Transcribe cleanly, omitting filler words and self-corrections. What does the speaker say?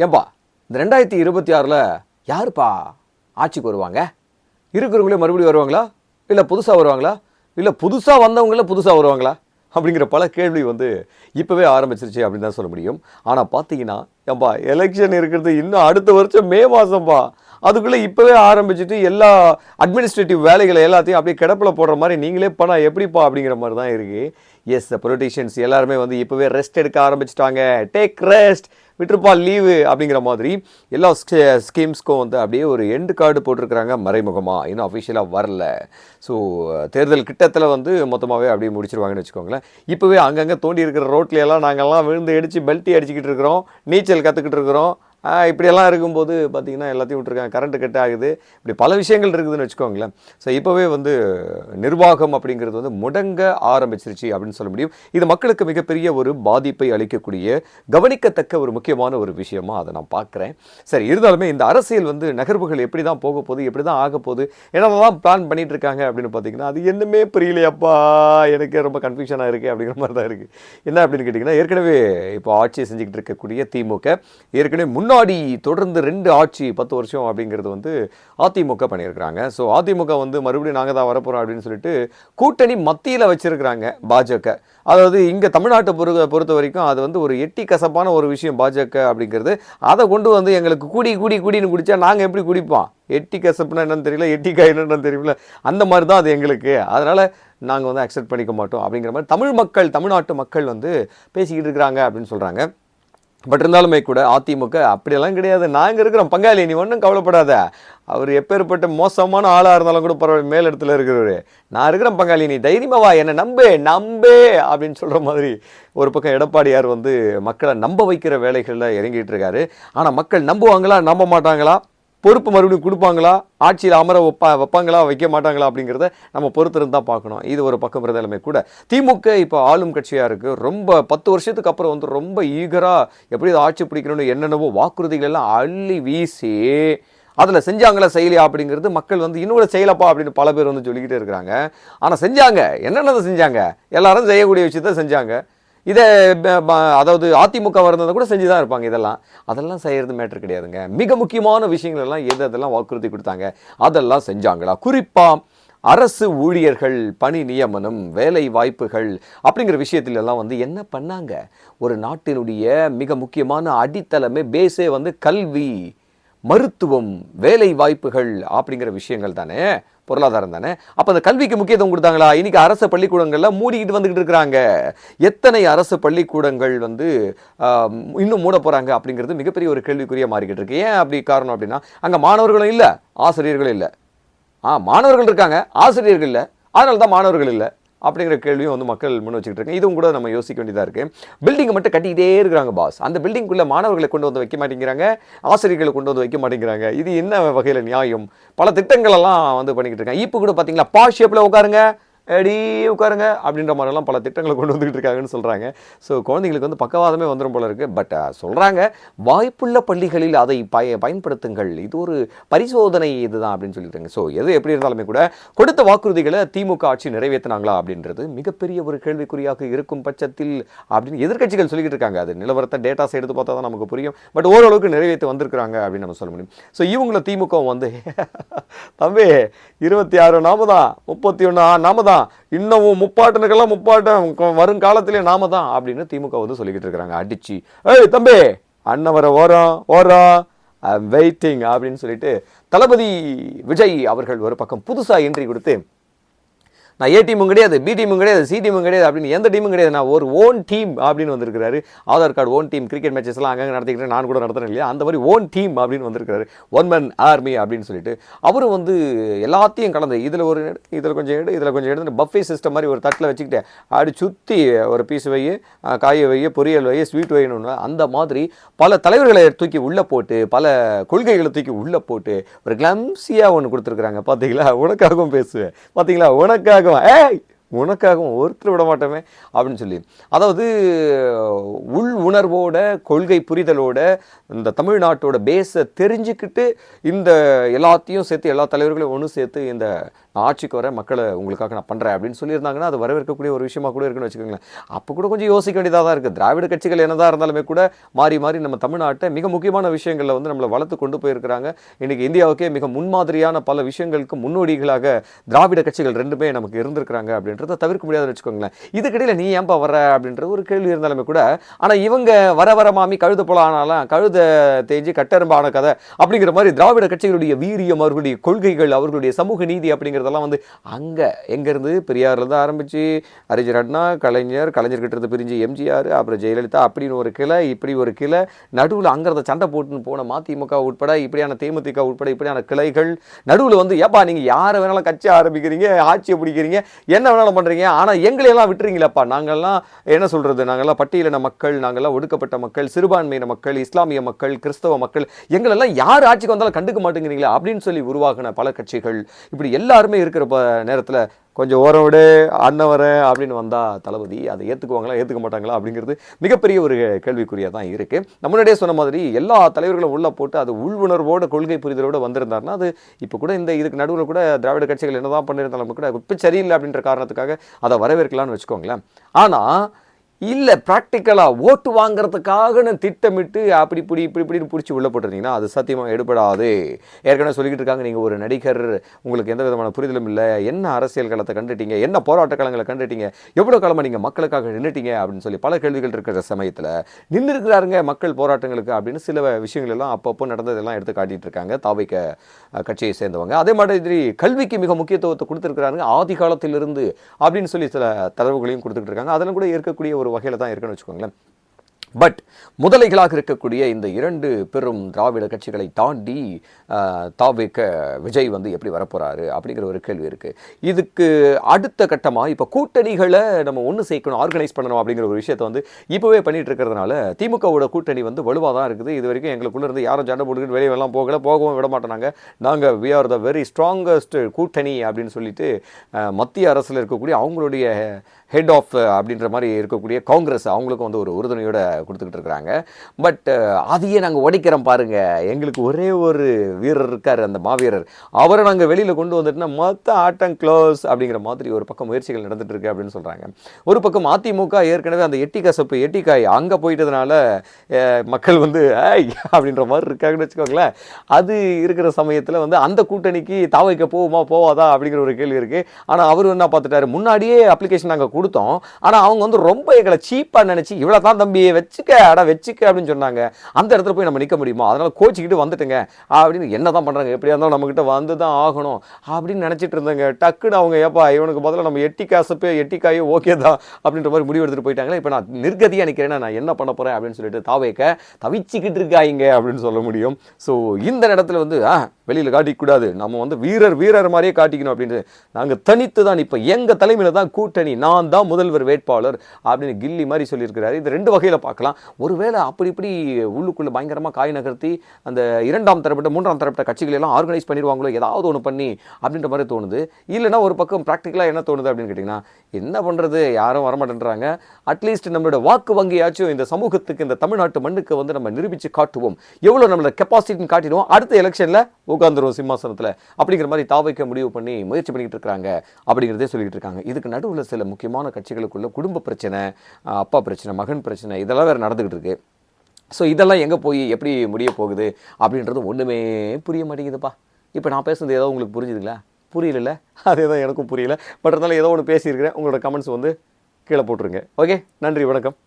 ஏன்பா இந்த 2026 யாருப்பா ஆட்சிக்கு வருவாங்க? இருக்கிறவங்களே மறுபடியும் வருவாங்களா, இல்லை புதுசாக வருவாங்களா, இல்லை புதுசாக வந்தவங்கள புதுசாக வருவாங்களா அப்படிங்கிற பல கேள்வி இப்போவே ஆரம்பிச்சிருச்சு அப்படின்னு தான் சொல்ல முடியும். ஆனால் பார்த்தீங்கன்னா ஏன்பா எலெக்ஷன் இருக்கிறது இன்னும் அடுத்த வருஷம் மே மாதம்பா. அதுக்குள்ளே இப்போவே ஆரம்பிச்சுட்டு எல்லா அட்மினிஸ்ட்ரேட்டிவ் வேலைகளை எல்லாத்தையும் அப்படியே கிடப்பில் போடுற மாதிரி நீங்களே பண்ணால் எப்படிப்பா அப்படிங்கிற மாதிரி தான் இருக்குது. எஸ், பொலிட்டீஷியன்ஸ் எல்லாருமே இப்போவே ரெஸ்ட் எடுக்க ஆரம்பிச்சிட்டாங்க. டேக் ரெஸ்ட், விட்டுருப்பா லீவு அப்படிங்கிற மாதிரி எல்லா ஸ்கீம்ஸ்க்கும் அப்படியே ஒரு எண்டு கார்டு போட்டிருக்கிறாங்க மறைமுகமாக, இன்னும் அஃபிஷியலாக வரல. ஸோ தேர்தல் கிட்டத்தில் மொத்தமாகவே அப்படியே முடிச்சிருவாங்கன்னு வச்சுக்கோங்களேன். இப்போவே அங்கங்கே தோண்டி இருக்கிற ரோட்லையெல்லாம் நாங்கள்லாம் விழுந்து அடித்து பெல்ட்டி அடிச்சுக்கிட்டு இருக்கிறோம், நீச்சல் கற்றுக்கிட்டு இருக்கிறோம். இப்படியெல்லாம் இருக்கும்போது பார்த்திங்கன்னா எல்லாத்தையும் விட்டுருக்காங்க, கரண்ட்டு கட் ஆகுது, இப்படி பல விஷயங்கள் இருக்குதுன்னு வச்சுக்கோங்களேன். ஸோ இப்போவே நிர்வாகம் அப்படிங்கிறது முடங்க ஆரம்பிச்சிருச்சு அப்படின்னு சொல்ல முடியும். இது மக்களுக்கு மிகப்பெரிய ஒரு பாதிப்பை அளிக்கக்கூடிய கவனிக்கத்தக்க ஒரு முக்கியமான ஒரு விஷயமாக அதை நான் பார்க்குறேன். சரி, இருந்தாலுமே இந்த அரசியல் நகர்வுகள் எப்படி தான் போக போகுது, எப்படி தான் ஆக போகுது, என்னென்னலாம் பிளான் பண்ணிகிட்டு இருக்காங்க அப்படின்னு பார்த்தீங்கன்னா அது என்னமே புரியலையப்பா, எனக்கு ரொம்ப கன்ஃபியூஷனாக இருக்குது அப்படிங்கிற மாதிரி தான் இருக்குது. என்ன அப்படின்னு கேட்டிங்கன்னா, ஏற்கனவே இப்போ ஆட்சியை செஞ்சுக்கிட்டு இருக்கக்கூடிய திமுக ஏற்கனவே முன்னாடி தொடர்ந்து 2 ஆட்சி 10 வருஷம் அப்படிங்கிறது அதிமுக பண்ணியிருக்கிறாங்க. ஸோ அதிமுக மறுபடியும் நாங்கள் தான் வரப்போகிறோம் அப்படின்னு சொல்லிட்டு கூட்டணி மத்தியில் வச்சிருக்கிறாங்க பாஜக. அதாவது இங்கே தமிழ்நாட்டை பொறுத்த வரைக்கும் அது ஒரு எட்டி கசப்பான ஒரு விஷயம் பாஜக அப்படிங்கிறது. அதை கொண்டு எங்களுக்கு கூடின்னு குடித்தா நாங்கள் எப்படி குடிப்போம்? எட்டி கசப்புனா என்னன்னு தெரியல, எட்டி காய் என்னன்னு தெரியல, அந்த மாதிரி தான் அது எங்களுக்கு. அதனால் நாங்கள் அக்செப்ட் பண்ணிக்க மாட்டோம் அப்படிங்கிற மாதிரி தமிழ்நாட்டு மக்கள் பேசிக்கிட்டு இருக்கிறாங்க அப்படின்னு சொல்கிறாங்க. பட் இருந்தாலுமே கூட அதிமுக அப்படியெல்லாம் கிடையாது, நாங்கள் இருக்கிறோம் பங்காளி, நீ ஒன்றும் கவலைப்படாத, அவர் எப்பேற்பட்ட மோசமான ஆளாக இருந்தாலும் கூட பரவாயில்ல, மேல் இடத்துல இருக்கிறவர், நான் இருக்கிறேன் பங்காளி, நீ தைரியமாக வா, என்னை நம்பே அப்படின்னு சொல்கிற மாதிரி ஒரு பக்கம் எடப்பாடியார் மக்களை நம்ப வைக்கிற வேலைகளில் இறங்கிட்டு இருக்காரு. ஆனால் மக்கள் நம்புவாங்களா நம்ப மாட்டாங்களா, பொறுப்பு மறுபடியும் கொடுப்பாங்களா, ஆட்சியில் அமர வைப்பாங்களா வைக்க மாட்டாங்களா அப்படிங்கிறத நம்ம பொறுத்திருந்து தான் பார்க்கணும். இது ஒரு பக்கம் இருந்தாலுமே கூட திமுக இப்போ ஆளும் கட்சியாக இருக்குது. ரொம்ப 10 வருஷத்துக்கு அப்புறம் ரொம்ப ஈகராக எப்படி ஆட்சி பிடிக்கணும்னு என்னென்னவோ வாக்குறுதிகள் எல்லாம் அள்ளி வீசி அதில் செஞ்சாங்களா செய்யலையா அப்படிங்கிறது மக்கள் இன்னும் கூட செய்யலப்பா அப்படின்னு பல பேர் சொல்லிக்கிட்டே இருக்கிறாங்க. ஆனால் செஞ்சாங்க, என்னென்னதை செஞ்சாங்க, எல்லாரும் செய்யக்கூடிய விஷயத்த செஞ்சாங்க. இதை அதாவது அதிமுக வரதை கூட செஞ்சு தான் இருப்பாங்க. அதெல்லாம் செய்கிறது மேட்ரு கிடையாதுங்க. மிக முக்கியமான விஷயங்கள் எல்லாம் அதெல்லாம் வாக்குறுதி கொடுத்தாங்க, அதெல்லாம் செஞ்சாங்களா? குறிப்பாக அரசு ஊழியர்கள் பணி நியமனம், வேலை வாய்ப்புகள் அப்படிங்கிற விஷயத்துல எல்லாம் என்ன பண்ணாங்க? ஒரு நாட்டினுடைய மிக முக்கியமான அடித்தளமே பேஸே கல்வி, மருத்துவம், வேலை வாய்ப்புகள் அப்படிங்கிற விஷயங்கள் தானே, பொருளாதாரம் தானே. அப்போ அந்த கல்விக்கு முக்கியத்துவம் கொடுத்தாங்களா? இன்னைக்கு அரசு பள்ளிக்கூடங்கள்லாம் மூடிக்கிட்டு வந்துக்கிட்டு இருக்கிறாங்க. எத்தனை அரசு பள்ளிக்கூடங்கள் இன்னும் மூட போகிறாங்க அப்படிங்கிறது மிகப்பெரிய ஒரு கேள்விக்குறியாக மாறிக்கிட்டு இருக்கு. ஏன் அப்படி காரணம் அப்படின்னா, அங்கே மாணவர்களும் இல்லை, ஆசிரியர்களும் இல்லை. மாணவர்கள் இருக்காங்க, ஆசிரியர்கள் இல்லை, அதனால தான் மாணவர்கள் இல்லை அப்படிங்கிற கேள்வியும் மக்கள் முன் வச்சுக்கிட்டு இருக்காங்க. இதுவும் கூட நம்ம யோசிக்க வேண்டியதாக இருக்குது. பில்டிங்கை மட்டும் கட்டிக்கிட்டே இருக்கிறாங்க பாஸ், அந்த பில்டிங்குள்ளே மாணவர்களை கொண்டு வைக்க மாட்டேங்கிறாங்க, ஆசிரியர்களை கொண்டு வைக்க மாட்டேங்கிறாங்க. இது என்ன வகையில் நியாயம்? பல திட்டங்களெல்லாம் பண்ணிக்கிட்டு இருக்காங்க. இப்போ கூட பார்த்தீங்களா, பாஸ் ஷேப்பில் உட்காருங்க, எடி உட்காருங்க அப்படின்ற மாதிரிலாம் பல திட்டங்களை கொண்டு வந்துக்கிட்டு இருக்காங்கன்னு சொல்கிறாங்க. ஸோ குழந்தைங்களுக்கு பக்கவாதமே வந்துடும் போல இருக்குது. பட் சொல்கிறாங்க, வாய்ப்புள்ள பள்ளிகளில் அதை பயன்படுத்துங்கள், இது ஒரு பரிசோதனை இதுதான் அப்படின்னு சொல்லிட்டாங்க. ஸோ எது எப்படி இருந்தாலுமே கூட கொடுத்த வாக்குறுதிகளை திமுக ஆட்சி நிறைவேற்றினாங்களா அப்படின்றது மிகப்பெரிய ஒரு கேள்விக்குறியாக இருக்கும் பட்சத்தில் அப்படின்னு எதிர்க்கட்சிகள் சொல்லிக்கிட்டு இருக்காங்க. அது நிலவரத்தை டேட்டாஸ் எடுத்து பார்த்தா தான் நமக்கு புரியும். பட் ஓரளவுக்கு நிறைவேற்றி வந்திருக்கிறாங்க அப்படின்னு நம்ம சொல்ல முடியும். ஸோ இவங்கள திமுக தம்பி 26 நாம தான், 31 நாம தான், இன்னமும் முப்பாட்டனுக்கெல்லாம் முப்பாட்டம் வருங்காலத்திலே நாம தான் அப்படின்னு திமுக சொல்லிக்கிட்டு இருக்கிறாங்க அடிச்சு. ஏய் தம்பி, அண்ணன் வர ஓரம் வெயிட்டிங் அப்படின்னு சொல்லிட்டு தளபதி விஜய் அவர்கள் ஒரு பக்கம் புதுசா என்ட்ரி கொடுத்து, நான் ஏ டீமும் கிடையாது, பி டீமும் கிடையாது, சி டீமும் கிடையாது அப்படின்னு எந்த டீமும் கிடையாது, நான் ஒரு ஓன் டீம் அப்படின்னு வந்திருக்கிறாரு. Aadhaar card own team, cricket மேட்சஸ்லாம் அங்கங்கே நடத்திக்கிட்டு நான் கூட நடத்துறேன் இல்லையா, அந்த மாதிரி ஓன் டீம் அப்படின்னு வந்திருக்கிறாரு. 1 man ஆர்மி அப்படின்னு சொல்லிட்டு அவரும் எல்லாத்தையும் கலந்து இதில் கொஞ்சம் எடுத்து பஃபே சிஸ்டம் மாதிரி ஒரு தட்டில் வச்சுக்கிட்டு அப்படி சுற்றி ஒரு பீஸ் வை, காயை வை, பொரியல் வை, ஸ்வீட் வைன்னு அந்த மாதிரி பல தலைவர்களை தூக்கி உள்ளே போட்டு, பல கொள்கைகளை தூக்கி உள்ளே போட்டு ஒரு கிளம்ஸியாக ஒன்று கொடுத்துருக்குறாங்க. பார்த்தீங்களா, உனக்காகவும் பேசுவேன், பார்த்தீங்களா உனக்காக, ஏய் உனக்காகவும் ஒருத்தர் விட மாட்டோமே அப்படின்னு சொல்லி, அதாவது உள் உணர்வோட கொள்கை புரிதலோட இந்த தமிழ்நாட்டோட பேஸை தெரிஞ்சுக்கிட்டு இந்த எல்லாத்தையும் சேர்த்து எல்லா தலைவர்களையும் ஒன்று சேர்த்து இந்த ஆட்சிக்கு வர மக்களை உங்களுக்காக நான் பண்ணுறேன் அப்படின்னு சொல்லியிருந்தாங்கன்னா அது வரவேற்கக்கூடிய ஒரு விஷயமா கூட இருக்குன்னு வச்சுக்கோங்களேன். அப்போ கூட கொஞ்சம் யோசிக்க வேண்டியதாக தான் இருக்குது. திராவிட கட்சிகள் என்னதான் இருந்தாலுமே கூட மாறி மாறி நம்ம தமிழ்நாட்டை மிக முக்கியமான விஷயங்களில் வந்து நம்மளை வளர்த்து கொண்டு போயிருக்கிறாங்க. இன்றைக்கி இந்தியாவுக்கே மிக முன்மாதிரியான பல விஷயங்களுக்கு முன்னோடிகளாக திராவிட கட்சிகள் ரெண்டுமே நமக்கு இருந்திருக்கிறாங்க அப்படின்றத தவிர்க்க முடியாதுன்னு வச்சுக்கோங்களேன். இதுக்கிடையில் நீ ஏன்பா வர அப்படின்ற ஒரு கேள்வி இருந்தாலுமே கூட, ஆனால் இவங்க வர மாமி கழுத போல ஆனாலும் கழுத தேஞ்சி கட்டெரும்பான கதை அப்படிங்கிற மாதிரி திராவிட கட்சிகளுடைய வீரியம், அவர்களுடைய கொள்கைகள், அவர்களுடைய சமூக நீதி அப்படிங்கிறதெல்லாம் வந்து அங்கே எங்கேருந்து பெரியார்லேருந்து ஆரம்பித்து அறிஞர் அண்ணா, கலைஞர்கிட்ட இருந்து பிரிஞ்சு எம்ஜிஆர், அப்புறம் ஜெயலலிதா அப்படின்னு ஒரு கிளை, இப்படி ஒரு கிளை, நடுவில் அங்கிறத சண்டை போட்டுன்னு போன மதிமுக உட்பட இப்படியான தேமுதிக உட்பட இப்படியான கிளைகள், நடுவில் வந்து ஏப்பா நீங்கள் யாரை வேணாலும் கட்சி ஆரம்பிக்கிறீங்க, ஆட்சியை பிடிக்கிறீங்க, என்ன வேணாலும் பண்ணுறீங்க, ஆனால் எங்களையெல்லாம் விட்டுறீங்களப்பா, நாங்கள்லாம் என்ன சொல்கிறது, நாங்கள்லாம் பட்டியலின மக்கள், நாங்கள்லாம் ஒடுக்கப்பட்ட மக்கள், சிறுபான்மையின மக்கள், இஸ்லாமிய மக்கள், கிறிஸ்தவ மக்கள், எங்களெல்லாம் யார் ஆட்சிக்கு வந்தாலும் கண்டுக்க மாட்டேங்கிறீங்களா அப்படின்னு சொல்லி உருவாகின பல கட்சிகள். இப்படி எல்லாருமே இருக்கிற நேரத்தில் கொஞ்சம் ஓரம் விடு அண்ணன் வரேன் அப்படின்னு வந்தால் தளபதி அதை ஏற்றுக்குவாங்களா ஏற்றுக்க மாட்டாங்களா அப்படிங்கிறது மிகப்பெரிய ஒரு கேள்விக்குறியாக தான் இருக்குது. நம்ம முன்னாடியே சொன்ன மாதிரி எல்லா தலைவர்களும் உள்ளே போட்டு அது உள்வுணர்வோட கொள்கை புரிதலோடு வந்திருந்தாருன்னா அது இப்போ கூட இதுக்கு நடுவில் கூட திராவிட கட்சிகள் என்ன தான் பண்ணியிருந்தாலும் கூட இப்போ சரியில்லை அப்படின்ற காரணத்துக்காக அதை வரவேற்கலாம்னு வச்சுக்கோங்களேன். ஆனால் இல்லை ப்ராக்டிக்கலாக ஓட்டு வாங்குறதுக்காக திட்டமிட்டு அப்படி இப்படின்னு பிடிச்சி உள்ள போட்டுருந்தீங்கன்னா அது சத்தியமாக எடுபடாது. ஏற்கனவே சொல்லிக்கிட்டு இருக்காங்க, நீங்கள் ஒரு நடிகர், உங்களுக்கு எந்த விதமான புரிதலும் இல்லை, என்ன அரசியல் களத்தை கண்டுட்டீங்க, என்ன போராட்ட களங்களை கண்டுட்டீங்க, எவ்வளோ காலமாக நீங்கள் மக்களுக்காக நின்றுட்டீங்க அப்படின்னு சொல்லி பல கேள்விகள் இருக்கிற சமயத்தில் நின்றுருக்கிறாருங்க மக்கள் போராட்டங்களுக்கு அப்படின்னு சில விஷயங்கள் எல்லாம் அப்பப்போ நடந்ததெல்லாம் எடுத்து காட்டிகிட்டு இருக்காங்க தாவைக்க கட்சியை சேர்ந்தவங்க. அதே மாதிரி கல்விக்கு மிக முக்கியத்துவத்தை கொடுத்துருக்குறாங்க ஆதி காலத்திலிருந்து அப்படின்னு சொல்லி சில தரவுகளையும் கொடுத்துட்டு இருக்காங்க. அதெல்லாம் கூட இருக்கக்கூடிய ஒரு வகையில் தான் இருக்குன்னு வச்சுக்கோங்களேன். பட் முதலைகளாக இருக்கக்கூடிய இந்த இரண்டு பெரும் திராவிட கட்சிகளை தாண்டி தாவேக்க விஜய் வந்து எப்படி வரப்போறாரு அப்படிங்கிற ஒரு கேள்வி இருக்குது. இதுக்கு அடுத்த கட்டமாக இப்போ கூட்டணிகளை நம்ம ஒன்று சேர்க்கணும், ஆர்கனைஸ் பண்ணணும் அப்படிங்கிற ஒரு விஷயத்தை வந்து இப்போவே பண்ணிட்டு இருக்கிறதுனால திமுகவோட கூட்டணி வந்து வலுவாக தான் இருக்குது. இது வரைக்கும் எங்களுக்குள்ள இருந்து யாரும் சண்டை போட்டுக்கிட்டு வெளியெல்லாம் போகவும் விட மாட்டோம். நாங்கள் we are the very strongest கூட்டணி அப்படின்னு சொல்லிட்டு மத்திய அரசில் இருக்கக்கூடிய அவங்களுடைய ஹெட் ஆஃப் அப்படின்ற மாதிரி இருக்கக்கூடிய காங்கிரஸ் அவங்களுக்கும் வந்து ஒரு உறுதுணையோட கொடுத்துக்கிட்டு இருக்கிறாங்க. பட் அதையே நாங்கள் உடைக்கிறோம் பாருங்கள், எங்களுக்கு ஒரே ஒரு வீரர் இருக்கார், அந்த மாவீரர், அவரை நாங்கள் வெளியில் கொண்டு வந்துட்டுனா மொத்த ஆட்டம் க்ளோஸ் அப்படிங்கிற மாதிரி ஒரு பக்கம் முயற்சிகள் நடந்துட்டு இருக்கு அப்படின்னு சொல்கிறாங்க. ஒரு பக்கம் அதிமுக ஏற்கனவே அந்த எட்டிக்காய் அங்கே போயிட்டதுனால மக்கள் வந்து அப்படின்ற மாதிரி இருக்காங்கன்னு வச்சுக்கோங்களேன். அது இருக்கிற சமயத்தில் வந்து அந்த கூட்டணிக்கு தாவைக்க போகுமா போவாதா அப்படிங்கிற ஒரு கேள்வி இருக்குது. ஆனால் அவர் என்ன பார்த்துட்டாரு, முன்னாடியே அப்ளிகேஷன் நாங்கள் கொடுத்தோம், ஆனால் அவங்க வந்து ரொம்ப எங்களை சீப்பாக நினச்சி இவ்வளோ தான் தம்பி வச்சுக்க அப்படின்னு சொன்னாங்க. அந்த இடத்துல போய் நம்ம நிற்க முடியுமா, அதனால் கோச்சிக்கிட்டு வந்துட்டுங்க அப்படின்னு என்ன தான் பண்ணுறாங்க, எப்படியா இருந்தாலும் நம்மக்கிட்ட வந்து தான் ஆகணும் அப்படின்னு நினச்சிட்டு இருந்தாங்க. டக்குன்னு அவங்க ஏப்பா இவனுக்கு பதிலாக நம்ம எட்டிக்காயோ ஓகே தான் அப்படின்ற மாதிரி முடிவு எடுத்துகிட்டு போயிட்டாங்களே. இப்போ நான் நிர்கதியாக நிற்கிறேன்னா நான் என்ன பண்ண போகிறேன் அப்படின்னு சொல்லிட்டு தாவேக்க தவிச்சிக்கிட்டு இருக்காங்க அப்படின்னு சொல்ல முடியும். ஸோ இந்த இடத்துல வந்து வெளியில் காட்டிக்கூடாது, நம்ம வந்து வீரர் மாதிரியே காட்டிக்கணும் அப்படின்னு நாங்கள் தனித்து தான் இப்போ எங்கள் தலைமையில் தான் கூட்டணி, நான் தான் முதல்வர் வேட்பாளர் அப்படின்னு கில்லி மாதிரி சொல்லியிருக்கிறாரு. இது ரெண்டு வகையில் பார்க்கலாம். ஒருவேளை அப்படி இப்படி உள்ளுக்குள்ளே பயங்கரமாக காய் நகர்த்தி அந்த இரண்டாம் தரப்பட்ட மூன்றாம் தரப்பட்ட கட்சிகளெல்லாம் ஆர்கனைஸ் பண்ணிடுவாங்களோ ஏதாவது ஒன்று பண்ணி அப்படின்ற மாதிரி தோணுது. இல்லைனா ஒரு பக்கம் ப்ராக்டிக்கலாக என்ன தோணுது அப்படின்னு கேட்டிங்கன்னா, என்ன பண்ணுறது, யாரும் வரமாட்டேன்றாங்க, அட்லீஸ்ட் நம்மளோட வாக்கு வங்கியாச்சும் இந்த சமூகத்துக்கு இந்த தமிழ்நாட்டு மண்ணுக்கு வந்து நம்ம நிரூபித்து காட்டுவோம், எவ்வளோ நம்மளோட கெப்பாசிட்டின்னு காட்டிடுவோம், அடுத்த எலெக்ஷனில் உட்காந்துருவோம் சிம்மாசனத்தில் அப்படிங்கிற மாதிரி தாவைக்க முடிவு பண்ணி முயற்சி பண்ணிக்கிட்டு இருக்கிறாங்க அப்படிங்கிறதே சொல்லிக்கிட்டு இருக்காங்க. இதுக்கு நடுவில் சில முக்கியமான கட்சிகளுக்குள்ள குடும்ப பிரச்சனை, அப்பா பிரச்சனை, மகன் பிரச்சனை, இதெல்லாம் வேறு நடந்துக்கிட்டு இருக்கு. ஸோ இதெல்லாம் எங்கே போய் எப்படி முடிய போகுது அப்படின்றது ஒன்றுமே புரிய மாட்டேங்குதுப்பா. இப்போ நான் பேசுறது ஏதோ உங்களுக்கு புரிஞ்சுதுங்களா? புரியல, அதே தான் எனக்கும் புரியல. பட் இருந்தாலும் ஏதோ ஒன்று பேசியிருக்கிறேன். உங்களோட கமெண்ட்ஸ் வந்து கீழே போட்டுருங்க. ஓகே, நன்றி, வணக்கம்.